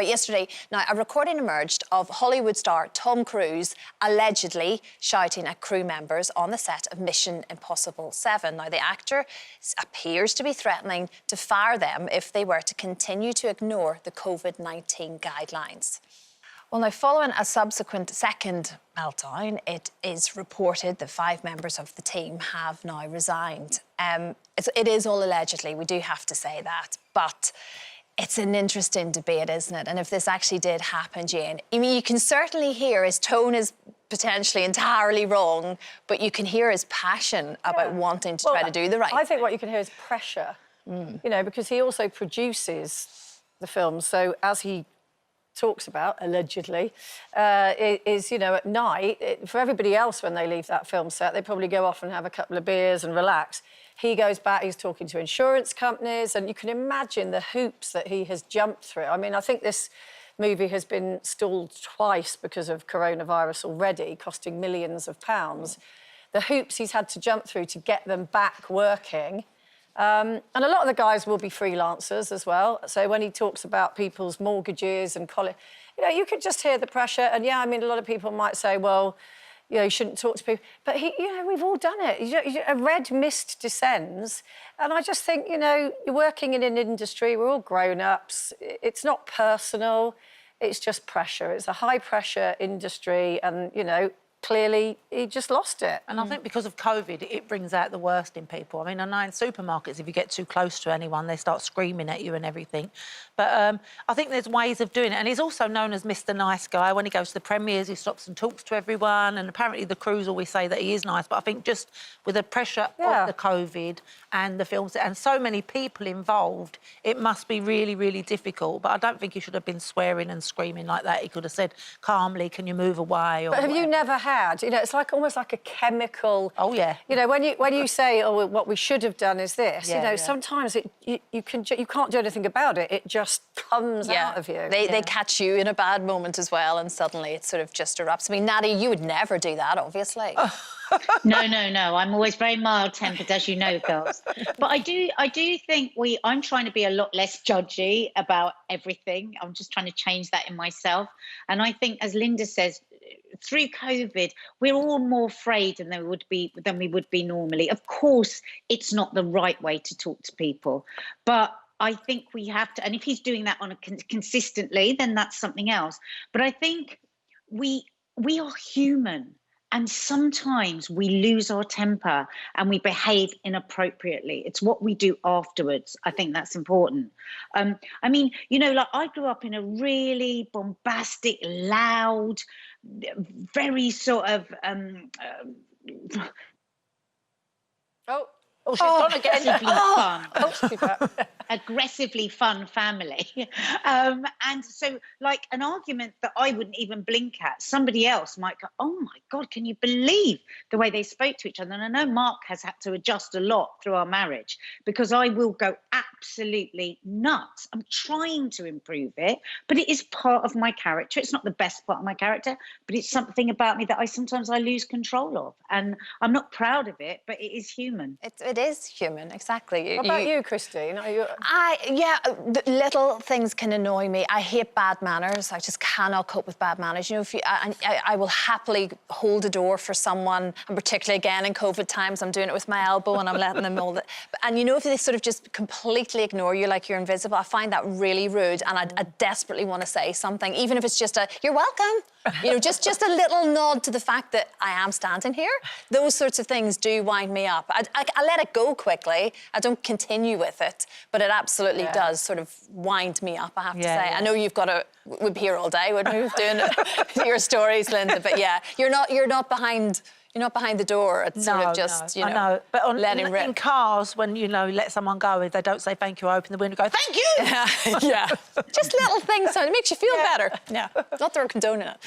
But yesterday, now, a recording emerged of Hollywood star Tom Cruise allegedly shouting at crew members on the set of Mission Impossible 7. Now, the actor appears to be threatening to fire them if they were to continue to ignore the COVID-19 guidelines. Well, now, following a subsequent second meltdown, it is reported that 5 members of the team have now resigned. It is all allegedly, we do have to say that, but it's an interesting debate, isn't it? And if this actually did happen, Jane, I mean, you can certainly hear his tone is potentially entirely wrong, but you can hear his passion about wanting to try to do the right thing. I think what you can hear is pressure, you know, because he also produces the films. So as he talks about, allegedly, is, you know, at night, for everybody else when they leave that film set, they probably go off and have a couple of beers and relax. He goes back, he's talking to insurance companies, and you can imagine the hoops that he has jumped through. I mean, I think this movie has been stalled twice because of coronavirus already, costing millions of pounds. The hoops he's had to jump through to get them back working. And a lot of the guys will be freelancers as well. So when he talks about people's mortgages and college, you know, you could just hear the pressure. And yeah, I mean, a lot of people might say, well, you know, you shouldn't talk to people. But, you know, we've all done it. A red mist descends. And I just think, you know, you're working in an industry, we're all grown-ups. It's not personal, it's just pressure. It's a high-pressure industry and, you know, clearly he just lost it. And I think because of COVID, it brings out the worst in people. I mean, I know in supermarkets, if you get too close to anyone, they start screaming at you and everything. But I think there's ways of doing it. And he's also known as Mr. Nice Guy. When he goes to the premieres, he stops and talks to everyone. And apparently the crews always say that he is nice. But I think just with the pressure of the COVID and the films and so many people involved, it must be really, really difficult. But I don't think he should have been swearing and screaming like that. He could have said calmly, can you move away? Or but have whatever. you never had, you know, it's like almost like a chemical... Oh, yeah. You know, when you say, oh, what we should have done is this, you know, sometimes you can't do anything about it. It just comes out of you. They catch you in a bad moment as well, and suddenly it sort of just erupts. I mean, Natty, you would never do that, obviously. No. I'm always very mild-tempered, as you know, girls. But I do think I'm trying to be a lot less judgy about everything. I'm just trying to change that in myself. And I think, as Linda says, through COVID, we're all more afraid than we would be normally. Of course, it's not the right way to talk to people, but I think we have to. And if he's doing that on consistently, then that's something else. But I think we are human. And sometimes we lose our temper and we behave inappropriately. It's what we do afterwards. I think that's important. I mean, you know, like I grew up in a really bombastic, loud, very sort of... she's gone again. Fun. Aggressively fun family. And so, like, an argument that I wouldn't even blink at, somebody else might go, oh, my God, can you believe the way they spoke to each other? And I know Mark has had to adjust a lot through our marriage because I will go absolutely nuts. I'm trying to improve it, but it is part of my character. It's not the best part of my character, but it's something about me that I sometimes lose control of. And I'm not proud of it, but it is human. It is human, exactly. What about you, Christine? The little things can annoy me. I hate bad manners. I just cannot cope with bad manners. You know, I will happily hold a door for someone, and particularly again in COVID times, I'm doing it with my elbow and I'm letting them hold it. And you know, if they sort of just completely ignore you like you're invisible, I find that really rude, and I desperately want to say something, even if it's just you're welcome. You know, just a little nod to the fact that I am standing here. Those sorts of things do wind me up. I let it go quickly. I don't continue with it, but it absolutely does sort of wind me up, I have to say. I know we'd be here all day, wouldn't we, doing your stories, Linda, but yeah, you're not behind the door. It's sort of just, you know, I know. But letting rip. In cars, when, you know, let someone go, if they don't say thank you, I open the window and go, thank you! Yeah. Just little things, so it makes you feel better. Yeah, not that we're condoning it.